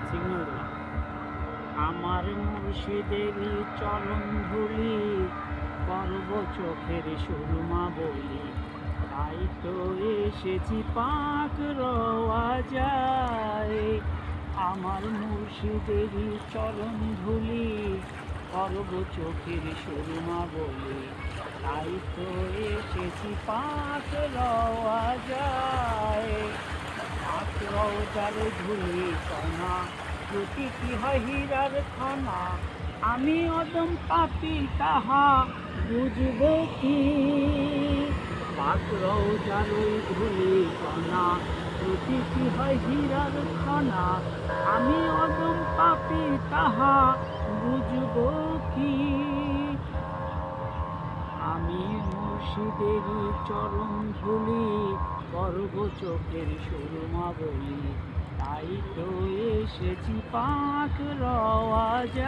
Signal দিলাম। আমার মুর্শিদেরই চরণ ধুলি করব চোখের সুরমা বলি, তাই তো এসেছি পাক রওয়া যায়। আমার মুর্শিদেরই চরণ ধুলি করব চোখের সুরমা বলি, তাই তো এসেছি পাক রওয়া যায়। পাক রওজার ধুলি কণা প্রতিটি হয় হীরার খনা, আমি অদম পাপী তাহা বুঝব কি। পাক রওজার ওই ধুলি কণা প্রতিটি হয় হীরার খনা, আমি অদম পাপী তাহা বুঝব কি। আমি মুর্শিদেরই চরণ ধুলি করব চোখের সুরমা বলি, তাই তো এসেছি পাক রওয়া যায়।